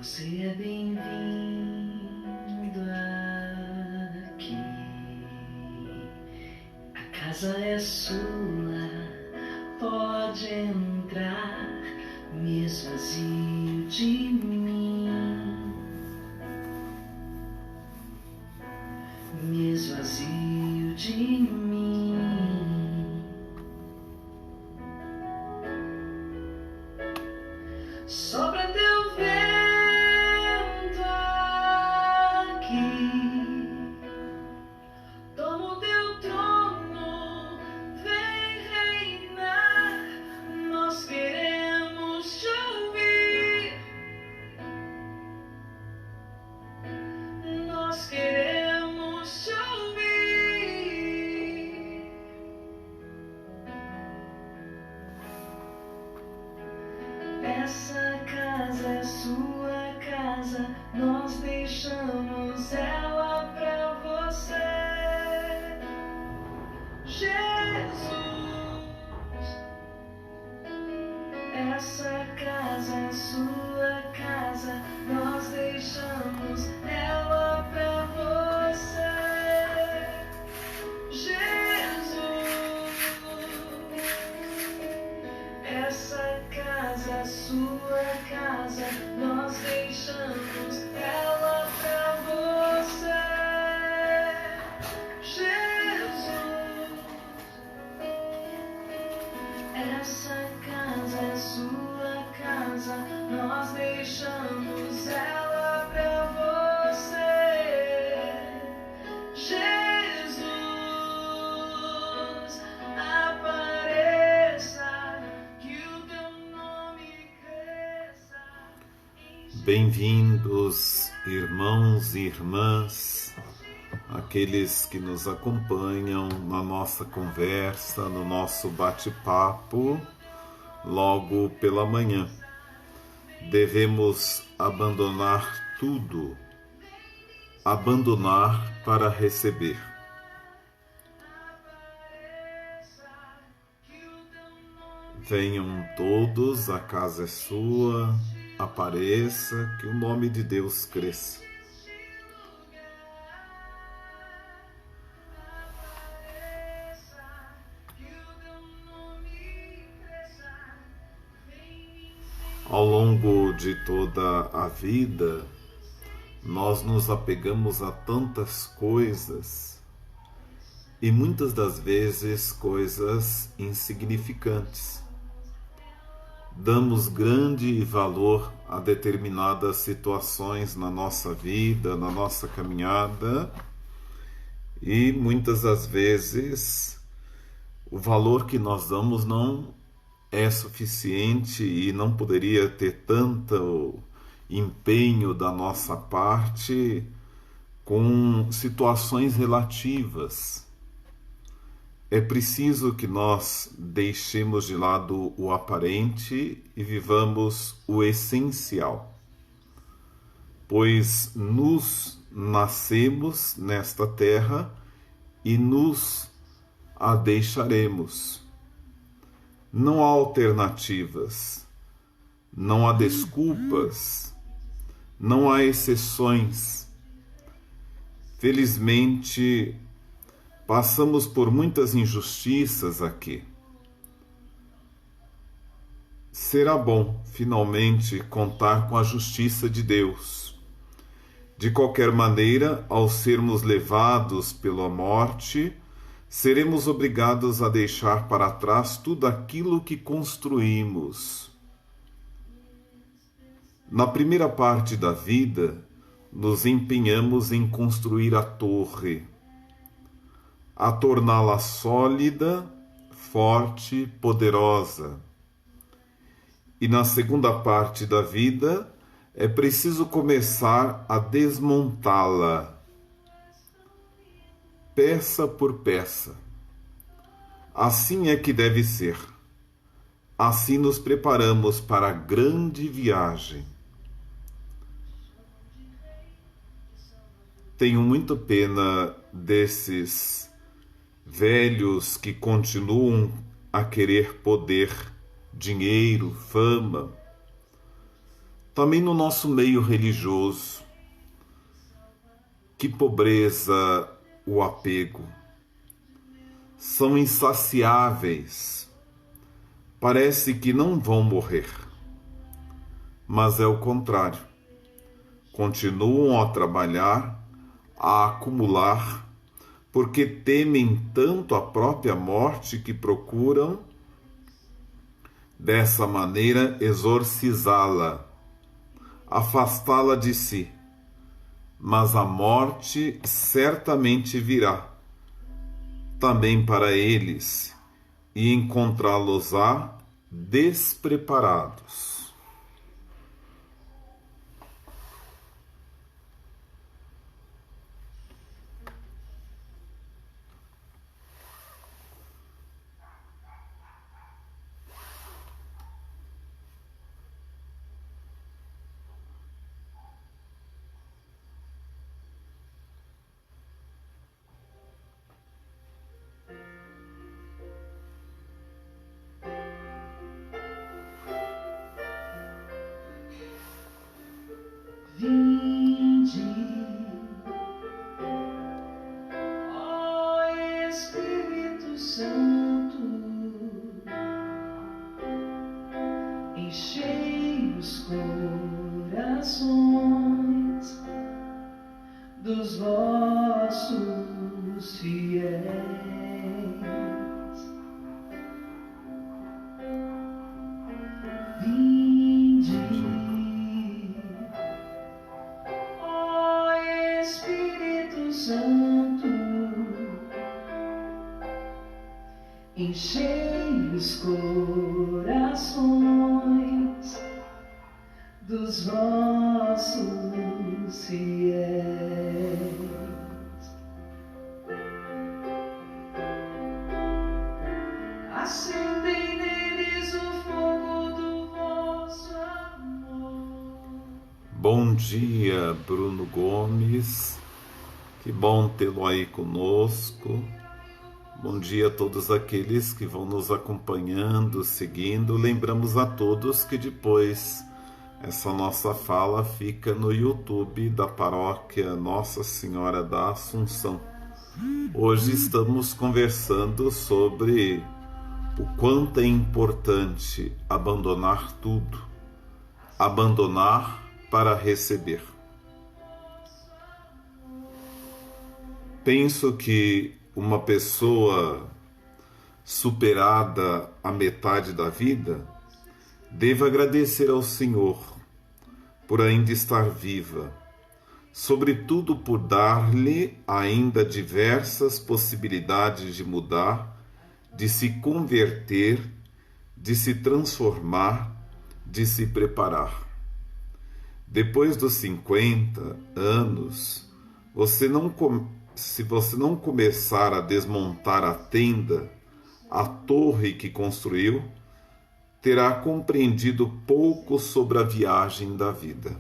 Você é bem-vindo aqui. A casa é sua, pode entrar. Me esvazio de mim, me esvazio de mim. Sopra teu vento aqui, toma o teu trono, vem reinar. Nós queremos te ouvir, nós queremos te ouvir. Essa casa é sua casa, nós deixamos ela pra você. Jesus, essa casa é sua casa, nós deixamos ela pra você. Jesus, essa casa é sua casa, nós deixamos ela pra você. Jesus, essa casa é sua casa, nós deixamos ela pra você. Jesus, apareça, que o teu nome cresça. Bem-vindos, irmãos e irmãs, aqueles que nos acompanham na nossa conversa, no nosso bate-papo, logo pela manhã. Devemos abandonar tudo, abandonar para receber. Venham todos, a casa é sua, apareça, que o nome de Deus cresça. Ao longo de toda a vida, nós nos apegamos a tantas coisas e muitas das vezes coisas insignificantes. Damos grande valor a determinadas situações na nossa vida, na nossa caminhada, e muitas das vezes o valor que nós damos não é suficiente e não poderia ter tanto empenho da nossa parte com situações relativas. É preciso que nós deixemos de lado o aparente e vivamos o essencial, pois nos nascemos nesta terra e nos a deixaremos. Não há alternativas, não há desculpas, não há exceções. Felizmente, passamos por muitas injustiças aqui. Será bom, finalmente, contar com a justiça de Deus. De qualquer maneira, ao sermos levados pela morte, seremos obrigados a deixar para trás tudo aquilo que construímos. Na primeira parte da vida, nos empenhamos em construir a torre, a torná-la sólida, forte, poderosa. E na segunda parte da vida, é preciso começar a desmontá-la, peça por peça. Assim é que deve ser. Assim nos preparamos para a grande viagem. Tenho muita pena desses velhos que continuam a querer poder, dinheiro, fama. Também no nosso meio religioso, que pobreza o apego. São insaciáveis. Parece que não vão morrer. Mas é o contrário. Continuam a trabalhar, a acumular, porque temem tanto a própria morte que procuram, dessa maneira, exorcizá-la, afastá-la de si. Mas a morte certamente virá, também para eles, e encontrá-los-á despreparados. Vinde, ó Espírito Santo, enchei os corações dos vossos fiéis. Santo, enchei os corações dos vossos fiéis. Acendei neles o fogo do vosso amor. Bom dia, Bruno Gomes. Que bom tê-lo aí conosco. Bom dia a todos aqueles que vão nos acompanhando, seguindo. Lembramos a todos que depois essa nossa fala fica no YouTube da Paróquia Nossa Senhora da Assunção. Hoje estamos conversando sobre o quanto é importante abandonar tudo, abandonar para receber. Penso que uma pessoa superada a metade da vida deva agradecer ao Senhor por ainda estar viva, sobretudo por dar-lhe ainda diversas possibilidades de mudar, de se converter, de se transformar, de se preparar. Depois dos 50 anos, se você não começar a desmontar a tenda, a torre que construiu, terá compreendido pouco sobre a viagem da vida.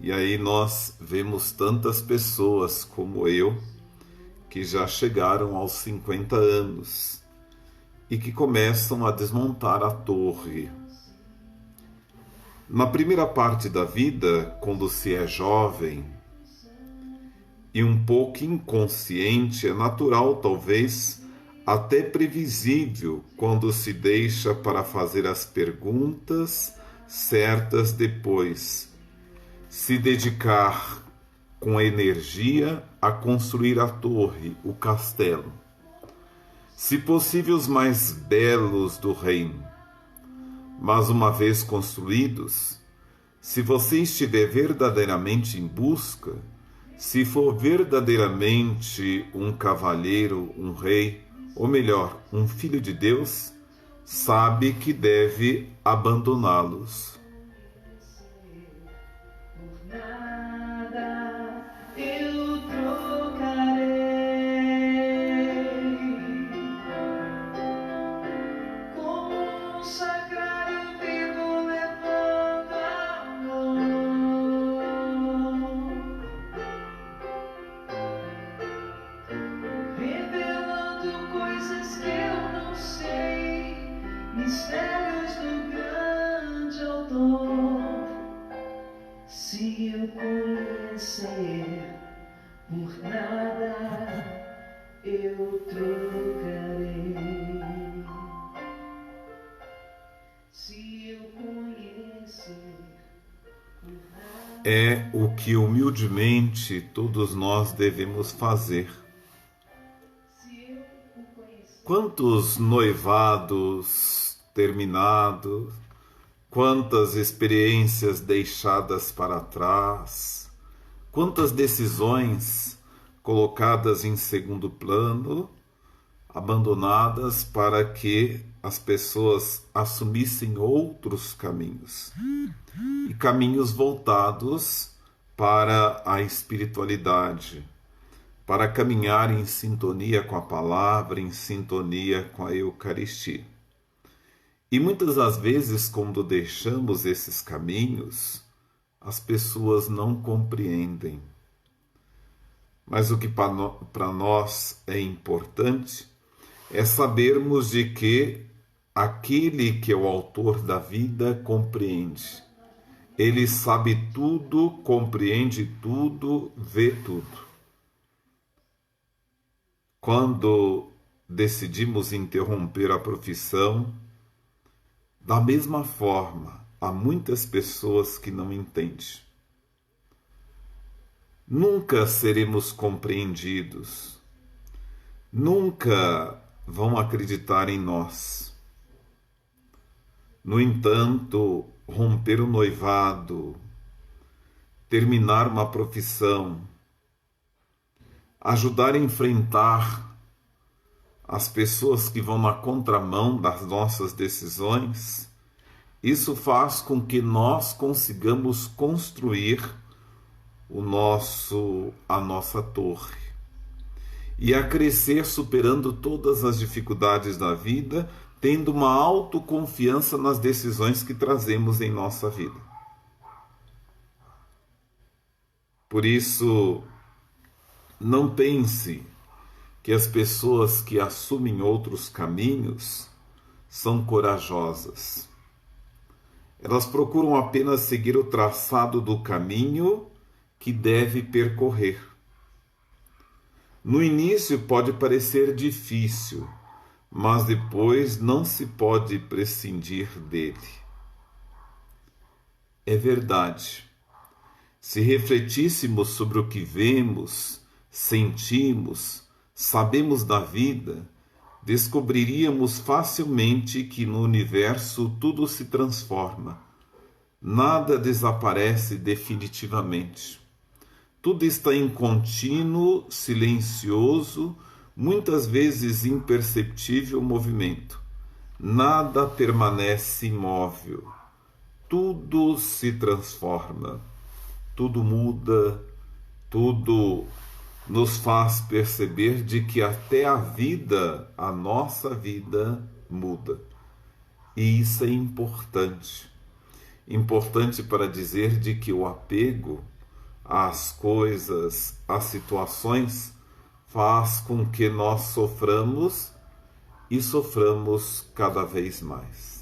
E aí nós vemos tantas pessoas como eu, que já chegaram aos 50 anos e que começam a desmontar a torre. Na primeira parte da vida, quando se é jovem, e um pouco inconsciente, é natural, talvez, até previsível, quando se deixa para fazer as perguntas certas depois, se dedicar com energia a construir a torre, o castelo, se possível os mais belos do reino. Mas uma vez construídos, se você estiver verdadeiramente em busca, se for verdadeiramente um cavalheiro, um rei, ou melhor, um filho de Deus, sabe que deve abandoná-los. Por nada eu trocarei como um sacrário vivo levando amor, revelando coisas que eu não sei, mistérios do grande autor. nada eu trocarei. Se eu conhecer é o que humildemente todos nós devemos fazer. Quantos noivados terminados, quantas experiências deixadas para trás, quantas decisões colocadas em segundo plano, abandonadas para que as pessoas assumissem outros caminhos, e caminhos voltados para a espiritualidade, para caminhar em sintonia com a palavra, em sintonia com a Eucaristia. E muitas das vezes, quando deixamos esses caminhos, as pessoas não compreendem. Mas o que para nós é importante é sabermos de que aquele que é o autor da vida compreende. Ele sabe tudo, compreende tudo, vê tudo. Quando decidimos interromper a profissão, da mesma forma, há muitas pessoas que não entendem. Nunca seremos compreendidos. Nunca vão acreditar em nós. No entanto, romper o noivado, terminar uma profissão, ajudar a enfrentar as pessoas que vão na contramão das nossas decisões, isso faz com que nós consigamos construir a nossa torre e a crescer superando todas as dificuldades da vida, tendo uma autoconfiança nas decisões que trazemos em nossa vida. Por isso, não pense que as pessoas que assumem outros caminhos são corajosas. Elas procuram apenas seguir o traçado do caminho que deve percorrer. No início pode parecer difícil, mas depois não se pode prescindir dele. É verdade. Se refletíssemos sobre o que vemos, sentimos, sabemos da vida, descobriríamos facilmente que no universo tudo se transforma. Nada desaparece definitivamente. Tudo está em contínuo, silencioso, muitas vezes imperceptível movimento. Nada permanece imóvel. Tudo se transforma. Tudo muda. Tudo nos faz perceber de que até a vida, a nossa vida, muda. E isso é importante. Importante para dizer de que o apego às coisas, às situações, faz com que nós soframos e soframos cada vez mais.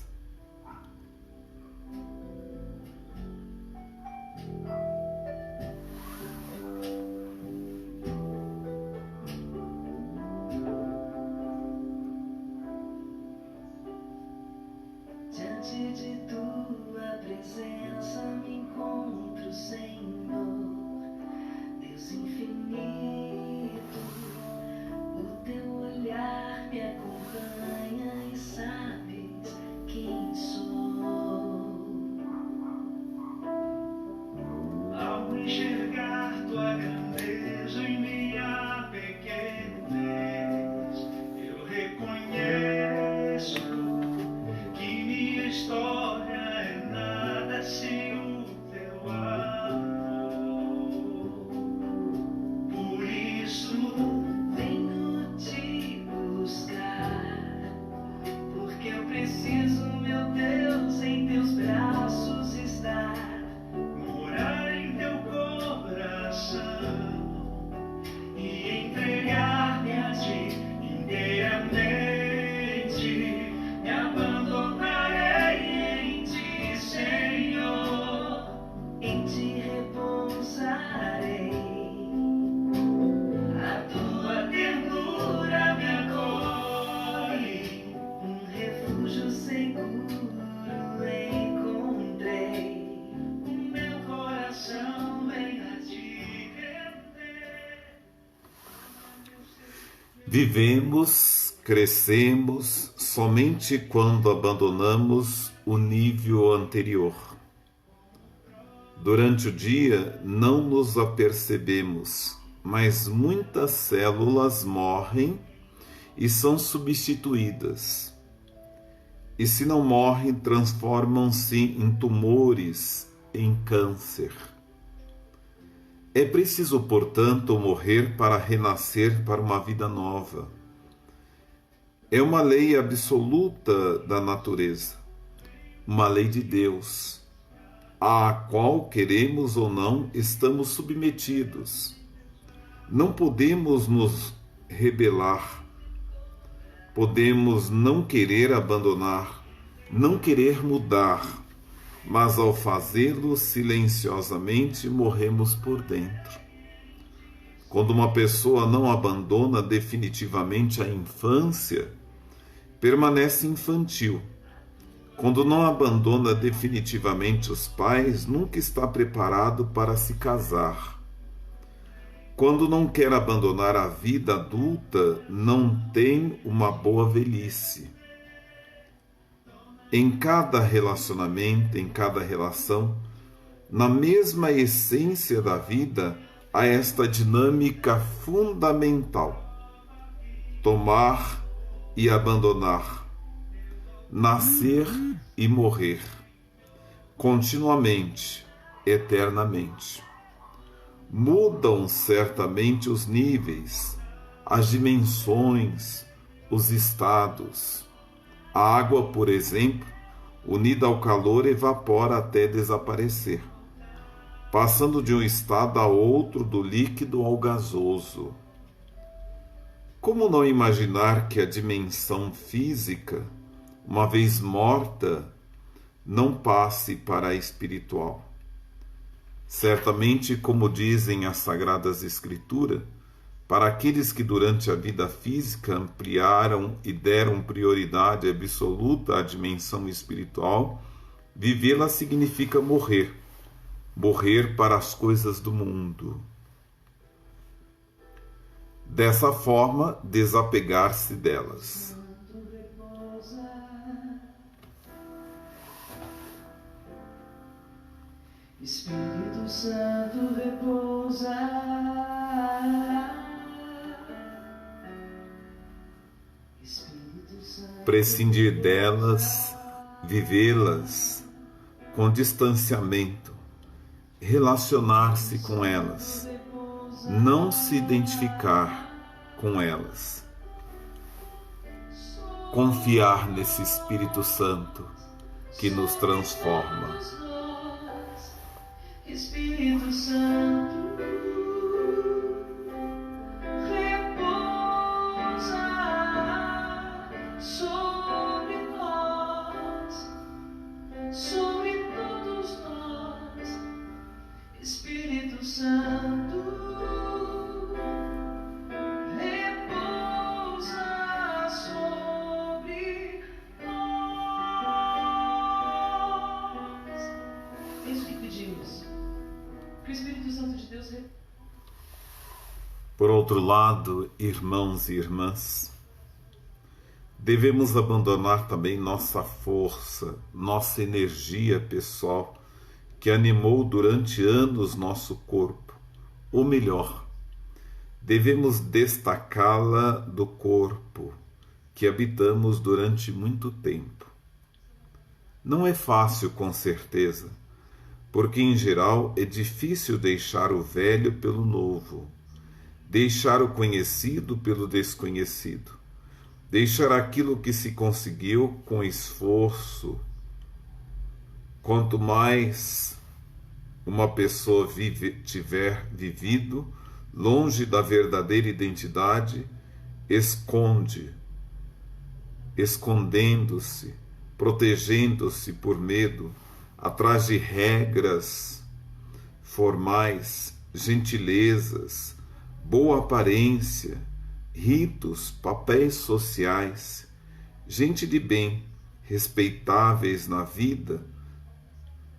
Diante de tua presença me encontro, Senhor, Deus infinito. O teu olhar me acompanha e sabes quem sou. Ao enxergar tua grandeza em minha pequenez, eu reconheço que minha história é nada sem o teu amor. Por isso venho te buscar, porque eu preciso, meu Deus, em teus braços estar, morar em teu coração e entregar-me a ti inteiramente. Me abandonarei em ti, Senhor, em ti repousarei. Vivemos, crescemos somente quando abandonamos o nível anterior. Durante o dia não nos apercebemos, mas muitas células morrem e são substituídas. E se não morrem, transformam-se em tumores, em câncer. É preciso, portanto, morrer para renascer para uma vida nova. É uma lei absoluta da natureza, uma lei de Deus, à qual, queremos ou não, estamos submetidos. Não podemos nos rebelar. Podemos não querer abandonar, não querer mudar, mas ao fazê-lo silenciosamente morremos por dentro. Quando uma pessoa não abandona definitivamente a infância, permanece infantil. Quando não abandona definitivamente os pais, nunca está preparado para se casar. Quando não quer abandonar a vida adulta, não tem uma boa velhice. Em cada relacionamento, em cada relação, na mesma essência da vida, há esta dinâmica fundamental: tomar e abandonar, nascer e morrer, continuamente, eternamente. Mudam certamente os níveis, as dimensões, os estados. A água, por exemplo, unida ao calor, evapora até desaparecer, passando de um estado a outro, do líquido ao gasoso. Como não imaginar que a dimensão física, uma vez morta, não passe para a espiritual? Certamente, como dizem as Sagradas Escrituras, para aqueles que durante a vida física ampliaram e deram prioridade absoluta à dimensão espiritual, vivê-la significa morrer, morrer para as coisas do mundo. Dessa forma, desapegar-se delas. Espírito Santo repousa, Espírito Santo prescindir delas, vivê-las com distanciamento, relacionar-se com elas, não se identificar com elas. Confiar nesse Espírito Santo que nos transforma. Espírito Santo repousa sobre nós, sobre todos nós. Espírito Santo repousa sobre nós. Isso que pedimos. Que o Espírito Santo de Deus. Por outro lado, irmãos e irmãs, devemos abandonar também nossa força, nossa energia pessoal, que animou durante anos nosso corpo. Ou melhor, devemos destacá-la do corpo que habitamos durante muito tempo. Não é fácil, com certeza, porque em geral é difícil deixar o velho pelo novo, deixar o conhecido pelo desconhecido, deixar aquilo que se conseguiu com esforço. Quanto mais uma pessoa tiver vivido longe da verdadeira identidade, escondendo-se, protegendo-se por medo, atrás de regras formais, gentilezas, boa aparência, ritos, papéis sociais, gente de bem, respeitáveis na vida,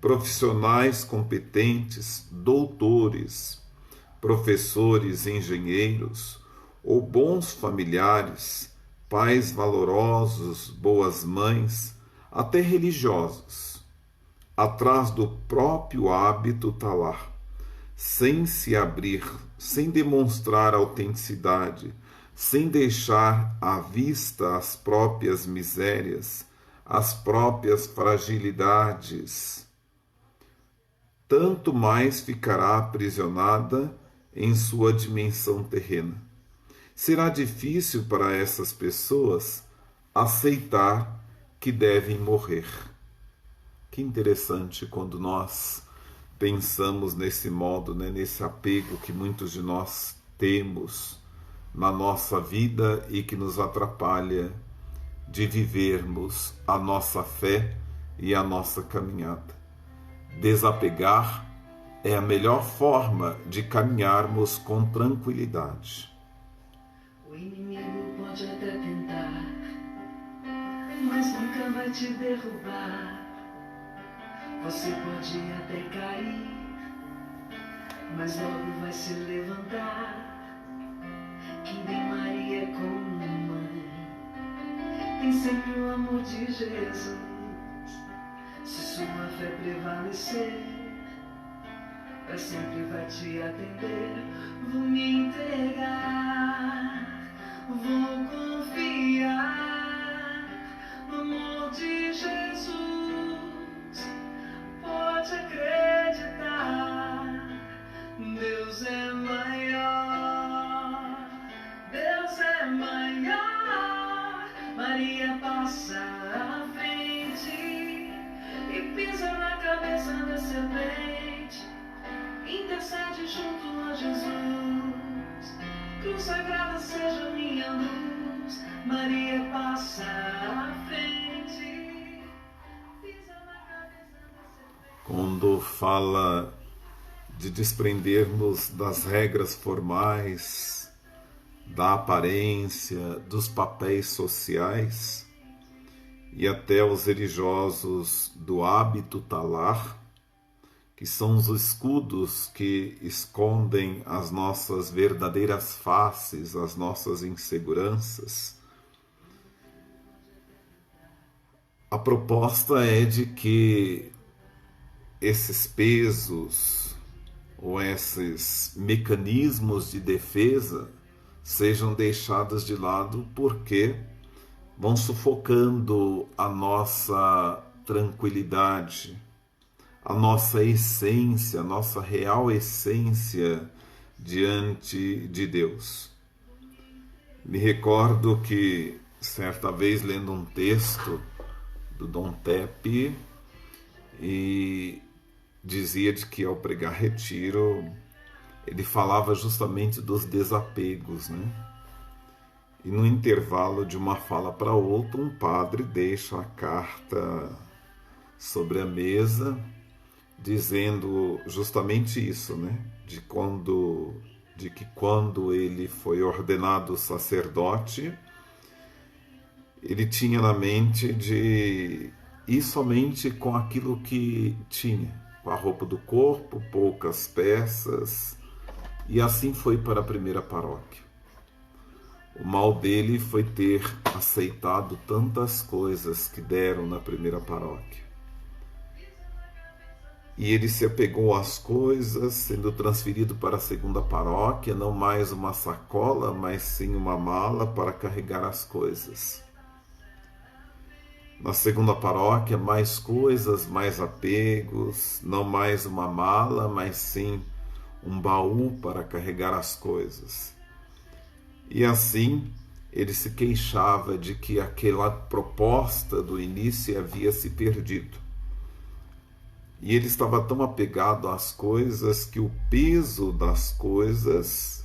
profissionais competentes, doutores, professores, engenheiros, ou bons familiares, pais valorosos, boas mães, até religiosos, atrás do próprio hábito talar, sem se abrir, sem demonstrar autenticidade, sem deixar à vista as próprias misérias, as próprias fragilidades, tanto mais ficará aprisionada em sua dimensão terrena. Será difícil para essas pessoas aceitar que devem morrer. Que interessante quando nós pensamos nesse modo, né, nesse apego que muitos de nós temos na nossa vida e que nos atrapalha de vivermos a nossa fé e a nossa caminhada. Desapegar é a melhor forma de caminharmos com tranquilidade. O inimigo pode até tentar, mas nunca vai te derrubar. Você pode até cair, mas logo vai se levantar. Quem tem Maria como mãe tem sempre o amor de Jesus. Se sua fé prevalecer, pra sempre vai te atender. Vou me entregar, vou confiar no amor de Jesus. Pode acreditar, Deus é maior, Deus é maior. Maria passa à frente e pisa na cabeça da serpente, intercede junto a Jesus. Cruz sagrada seja minha luz, Maria passa à frente, pisa na cabeça da serpente. Quando fala de desprendermos das regras formais, da aparência, dos papéis sociais e até os religiosos do hábito talar, que são os escudos que escondem as nossas verdadeiras faces, as nossas inseguranças. A proposta é de que esses pesos ou esses mecanismos de defesa sejam deixados de lado, porque vão sufocando a nossa tranquilidade, a nossa essência, a nossa real essência diante de Deus. Me recordo que certa vez, lendo um texto do Dom Tepe, e dizia de que ao pregar retiro ele falava justamente dos desapegos, né? E no intervalo de uma fala para outra, um padre deixa a carta sobre a mesa, dizendo justamente isso, né? De que quando ele foi ordenado sacerdote, ele tinha na mente de ir somente com aquilo que tinha, com a roupa do corpo, poucas peças, e assim foi para a primeira paróquia. O mal dele foi ter aceitado tantas coisas que deram na primeira paróquia. E ele se apegou às coisas, sendo transferido para a segunda paróquia, não mais uma sacola, mas sim uma mala para carregar as coisas. Na segunda paróquia, mais coisas, mais apegos, não mais uma mala, mas sim um baú para carregar as coisas. E assim, ele se queixava de que aquela proposta do início havia se perdido. E ele estava tão apegado às coisas que o peso das coisas,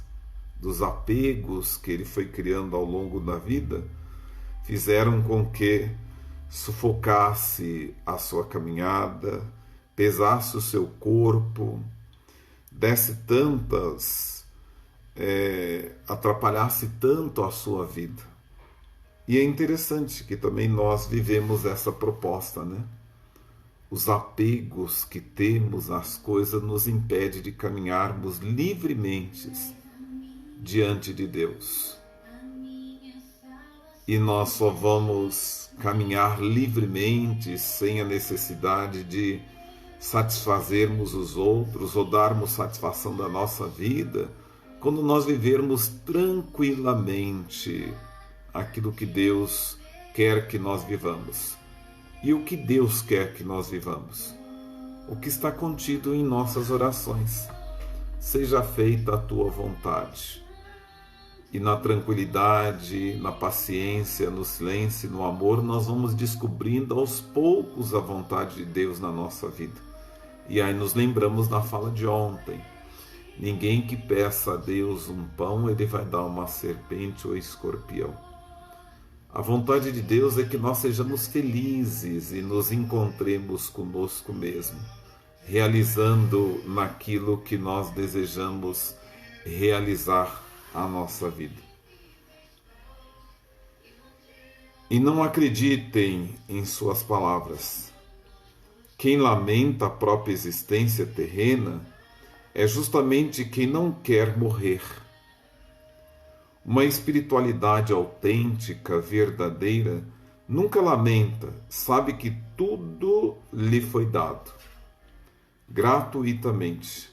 dos apegos que ele foi criando ao longo da vida, fizeram com que sufocasse a sua caminhada, pesasse o seu corpo, desse atrapalhasse tanto a sua vida. E é interessante que também nós vivemos essa proposta, né? Os apegos que temos às coisas nos impedem de caminharmos livremente diante de Deus. E nós só vamos caminhar livremente, sem a necessidade de satisfazermos os outros ou darmos satisfação da nossa vida, quando nós vivermos tranquilamente aquilo que Deus quer que nós vivamos. E o que Deus quer que nós vivamos? O que está contido em nossas orações. Seja feita a tua vontade. E na tranquilidade, na paciência, no silêncio, no amor, nós vamos descobrindo aos poucos a vontade de Deus na nossa vida. E aí nos lembramos da fala de ontem. Ninguém que peça a Deus um pão, Ele vai dar uma serpente ou escorpião. A vontade de Deus é que nós sejamos felizes e nos encontremos conosco mesmo, realizando naquilo que nós desejamos realizar a nossa vida. E não acreditem em suas palavras. Quem lamenta a própria existência terrena é justamente quem não quer morrer. Uma espiritualidade autêntica, verdadeira, nunca lamenta, sabe que tudo lhe foi dado, gratuitamente.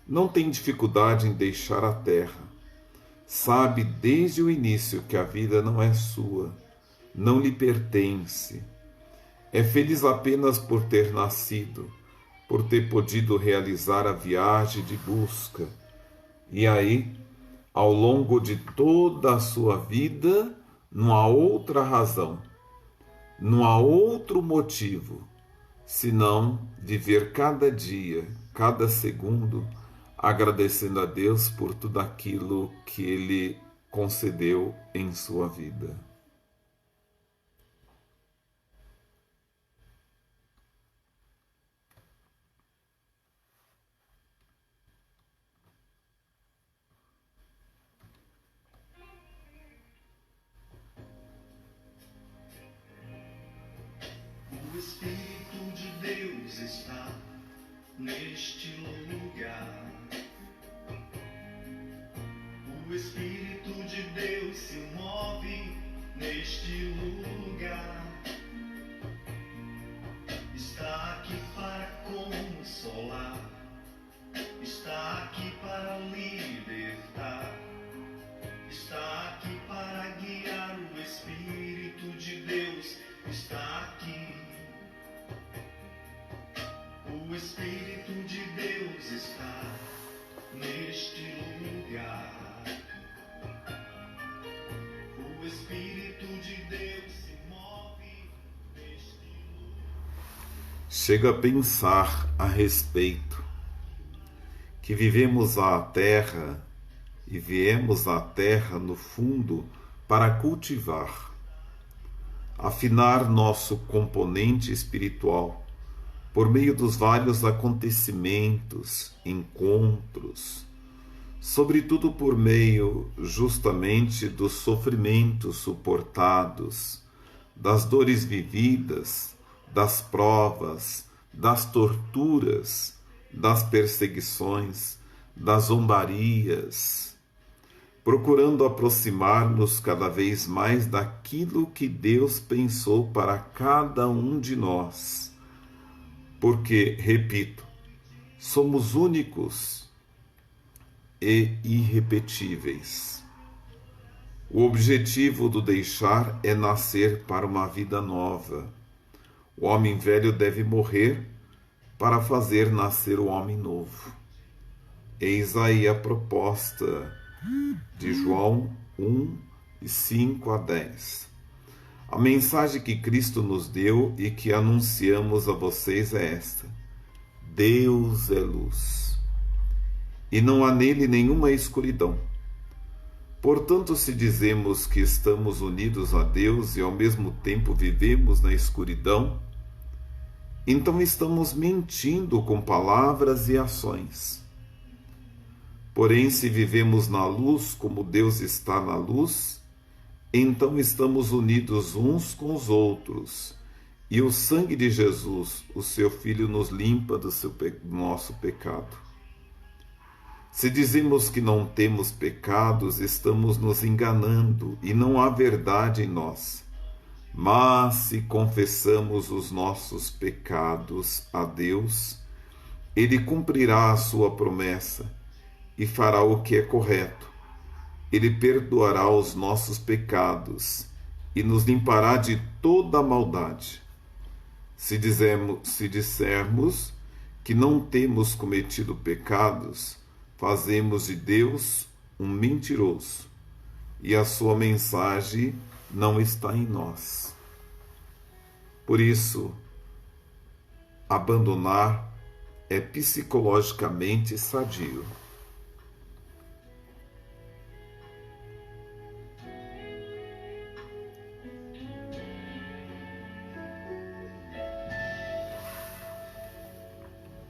Não tem dificuldade em deixar a terra. Sabe desde o início que a vida não é sua, não lhe pertence. É feliz apenas por ter nascido, por ter podido realizar a viagem de busca. E aí, ao longo de toda a sua vida, não há outra razão, não há outro motivo, senão viver cada dia, cada segundo, agradecendo a Deus por tudo aquilo que Ele concedeu em sua vida. O Espírito de Deus está neste lugar. O Espírito de Deus se move neste lugar. Está aqui para consolar, está aqui para libertar, está aqui para guiar. O Espírito de Deus está aqui. O Espírito de Deus está neste lugar. O Espírito de Deus se move neste lugar. Chega a pensar a respeito que vivemos a terra e viemos à terra no fundo para cultivar, afinar nosso componente espiritual por meio dos vários acontecimentos, encontros, sobretudo por meio justamente dos sofrimentos suportados, das dores vividas, das provas, das torturas, das perseguições, das zombarias, procurando aproximar-nos cada vez mais daquilo que Deus pensou para cada um de nós. Porque, repito, somos únicos e irrepetíveis. O objetivo do deixar é nascer para uma vida nova. O homem velho deve morrer para fazer nascer o homem novo. Eis aí a proposta de João 1, 5 a 10. A mensagem que Cristo nos deu e que anunciamos a vocês é esta: Deus é luz, e não há nele nenhuma escuridão. Portanto, se dizemos que estamos unidos a Deus e ao mesmo tempo vivemos na escuridão, então estamos mentindo com palavras e ações. Porém, se vivemos na luz como Deus está na luz, então estamos unidos uns com os outros, e o sangue de Jesus, o seu Filho, nos limpa do nosso pecado. Se dizemos que não temos pecados, estamos nos enganando e não há verdade em nós. Mas se confessamos os nossos pecados a Deus, Ele cumprirá a sua promessa e fará o que é correto. Ele perdoará os nossos pecados e nos limpará de toda a maldade. Se dissermos que não temos cometido pecados, fazemos de Deus um mentiroso, e a sua mensagem não está em nós. Por isso, abandonar é psicologicamente sadio.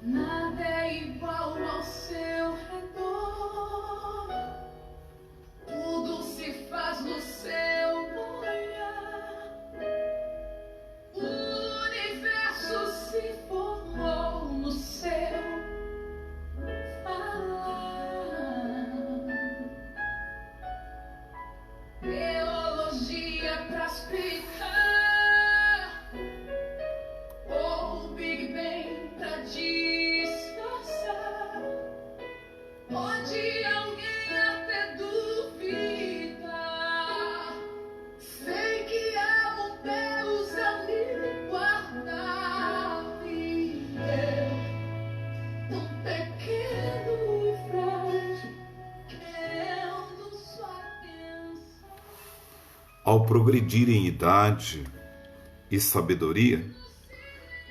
Nada é igual ao seu redor, tudo se faz no seu olhar, o universo se formou no seu falar. Teologia pra explicar, ou Big Bang pra disfarçar. Pode alguém até duvidar, sei que há um Deus a me guardar, e eu, tão pequeno e frágil, querendo sua atenção. Ao progredir em idade e sabedoria,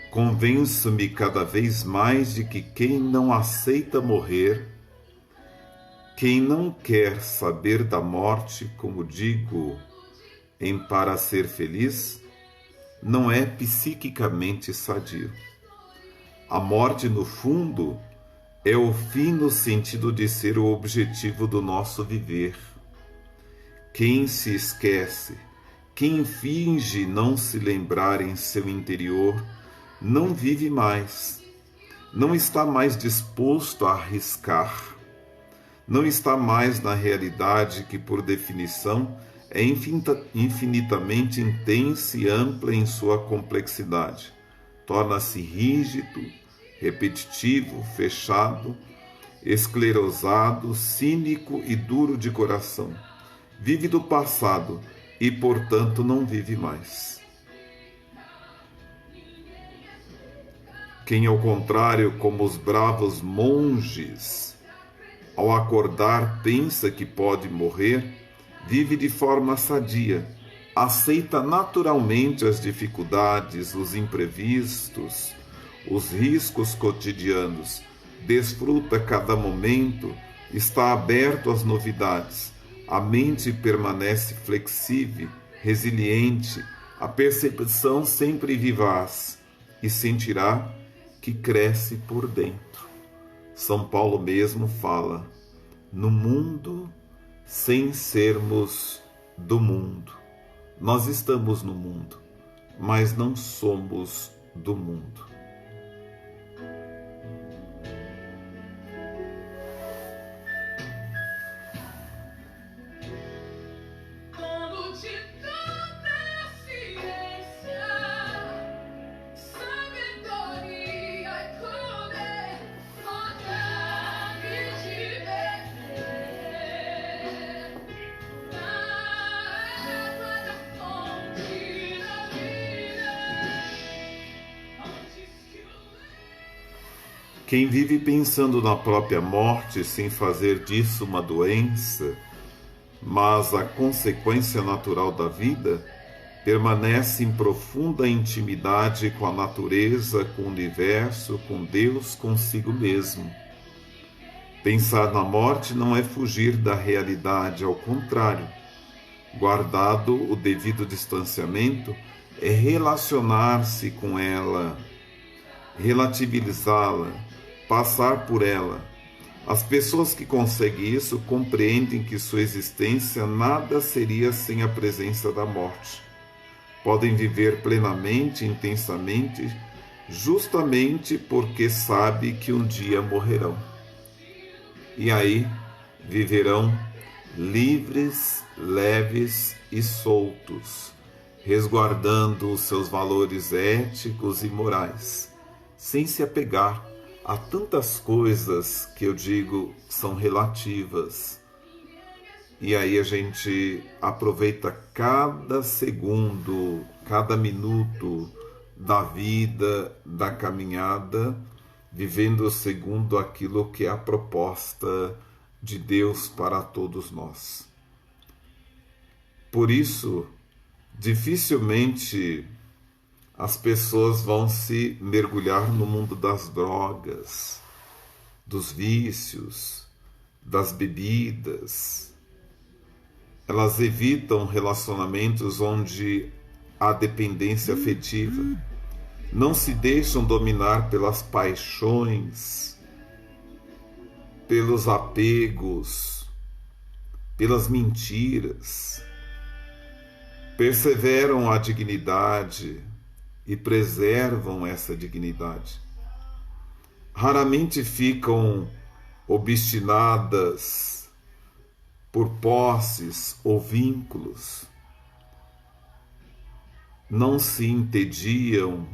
convenço-me cada vez mais de que quem não aceita morrer, quem não quer saber da morte, como digo, em Para Ser Feliz, não é psiquicamente sadio. A morte, no fundo, é o fim no sentido de ser o objetivo do nosso viver. Quem se esquece, quem finge não se lembrar em seu interior, não vive mais, não está mais disposto a arriscar, não está mais na realidade que, por definição, é infinitamente intensa e ampla em sua complexidade. Torna-se rígido, repetitivo, fechado, esclerosado, cínico e duro de coração. Vive do passado e, portanto, não vive mais. Quem, ao contrário, como os bravos monges, ao acordar pensa que pode morrer, vive de forma sadia, aceita naturalmente as dificuldades, os imprevistos, os riscos cotidianos, desfruta cada momento, está aberto às novidades, a mente permanece flexível, resiliente, a percepção sempre vivaz, e sentirá que cresce por dentro. São Paulo mesmo fala, no mundo sem sermos do mundo. Nós estamos no mundo, mas não somos do mundo. Quem vive pensando na própria morte sem fazer disso uma doença, mas a consequência natural da vida, permanece em profunda intimidade com a natureza, com o universo, com Deus, consigo mesmo. Pensar na morte não é fugir da realidade, ao contrário. Guardado o devido distanciamento, é relacionar-se com ela, relativizá-la, passar por ela. As pessoas que conseguem isso compreendem que sua existência nada seria sem a presença da morte. Podem viver plenamente, intensamente, justamente porque sabem que um dia morrerão. E aí viverão livres, leves e soltos, resguardando os seus valores éticos e morais, sem se apegar a tantas coisas que eu digo são relativas. E aí a gente aproveita cada segundo, cada minuto da vida, da caminhada, vivendo segundo aquilo que é a proposta de Deus para todos nós. Por isso, dificilmente as pessoas vão se mergulhar no mundo das drogas, dos vícios, das bebidas. Elas evitam relacionamentos onde há dependência afetiva. Não se deixam dominar pelas paixões, pelos apegos, pelas mentiras. Perseveram a dignidade e preservam essa dignidade. Raramente ficam obstinadas por posses ou vínculos. Não se entediam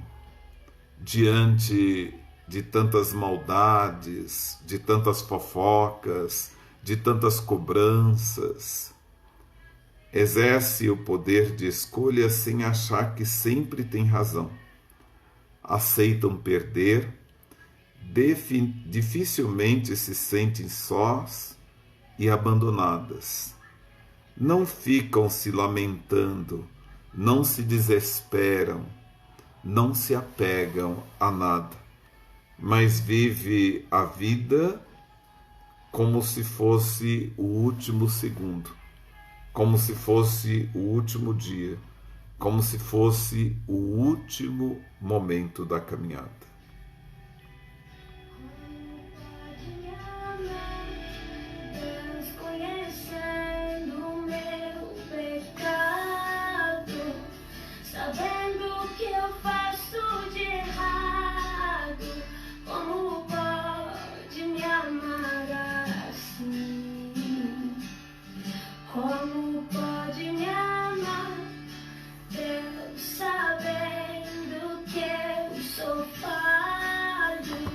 diante de tantas maldades, de tantas fofocas, de tantas cobranças. Exerce o poder de escolha sem achar que sempre tem razão. Aceitam perder, dificilmente se sentem sós e abandonadas. Não ficam se lamentando, não se desesperam, não se apegam a nada, mas vive a vida como se fosse o último segundo, como se fosse o último dia, como se fosse o último momento da caminhada. Como pode me amar, Deus, sabendo que eu sou falho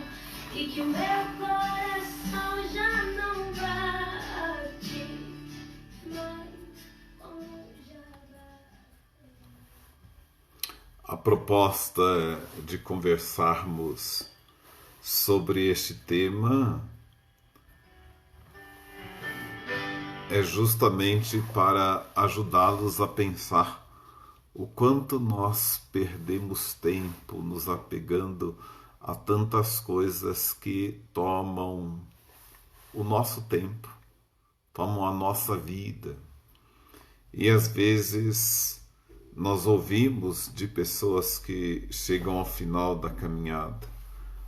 e que o meu coração já não bate mais como já bate. A proposta de conversarmos sobre este tema é justamente para ajudá-los a pensar o quanto nós perdemos tempo nos apegando a tantas coisas que tomam o nosso tempo, tomam a nossa vida. E às vezes nós ouvimos de pessoas que chegam ao final da caminhada: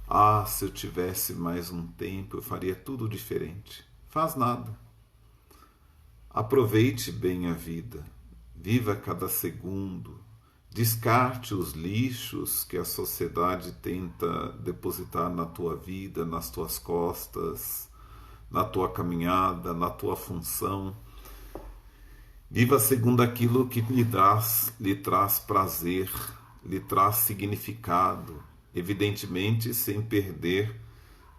ah, se eu tivesse mais um tempo, eu faria tudo diferente. Faz nada. Aproveite bem a vida, viva cada segundo, descarte os lixos que a sociedade tenta depositar na tua vida, nas tuas costas, na tua caminhada, na tua função. Viva segundo aquilo que lhe traz prazer, lhe traz significado, evidentemente sem perder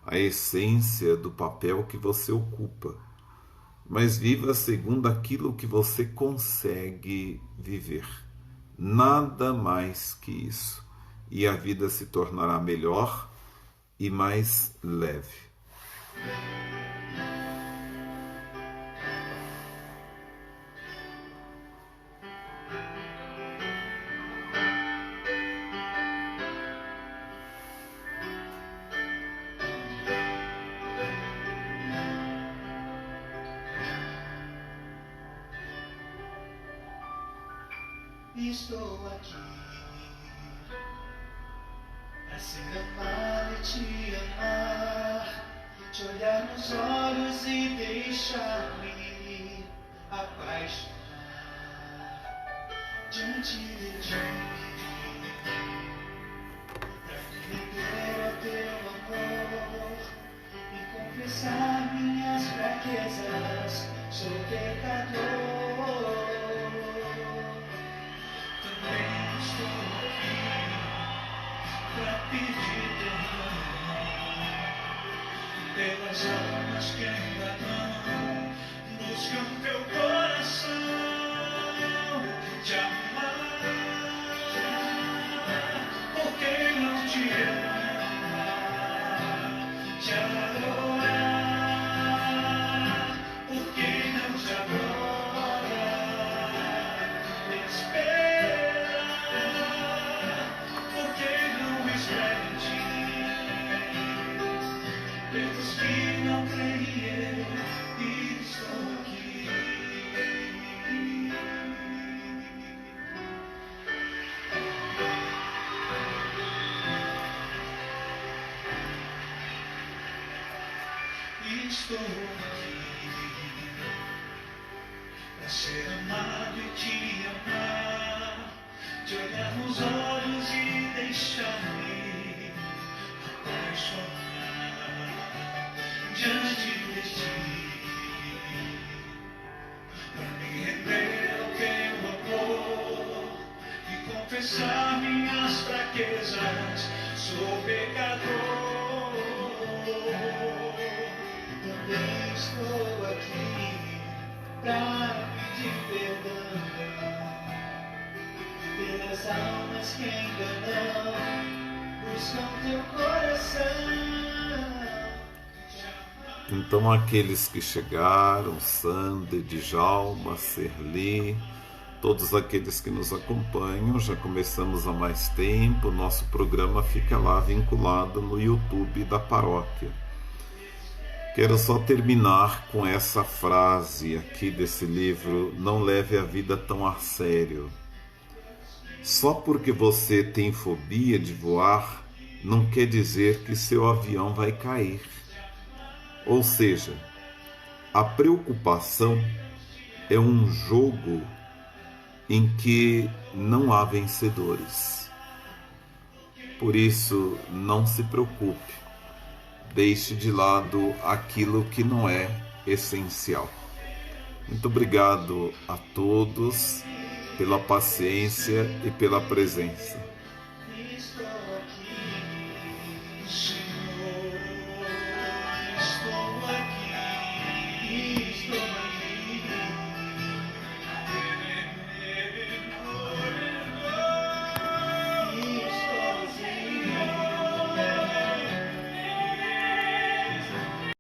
a essência do papel que você ocupa. Mas viva segundo aquilo que você consegue viver. Nada mais que isso. E a vida se tornará melhor e mais leve. Estou aqui pra ser amado e te amar, te olhar nos olhos e deixar-me apaixonar diante de ti, pra me render ao teu amor e confessar minha fraquezas, sou pecador. Também estou aqui pra pedir perdão pelas almas que ainda não buscam teu coração. Te amar, porque não te ama. Te adorar, porque não te adora. Espera, porque não espera em ti. Pelos que não creem, estou aqui. Estou aqui para ser amado e te amar, te olhar nos olhos e deixar-me apaixonar diante de ti, para me render ao teu amor e confessar minhas fraquezas. Sou pecador. Também estou aqui pra pedir perdão pelas almas que ainda não buscam teu coração. Então, aqueles que chegaram, Sander, Djalma, Serli, todos aqueles que nos acompanham, já começamos há mais tempo, nosso programa fica lá vinculado no YouTube da paróquia. Quero só terminar com essa frase aqui desse livro: não leve a vida tão a sério. Só porque você tem fobia de voar, não quer dizer que seu avião vai cair. Ou seja, a preocupação é um jogo em que não há vencedores. Por isso, não se preocupe. Deixe de lado aquilo que não é essencial. Muito obrigado a todos pela paciência e pela presença.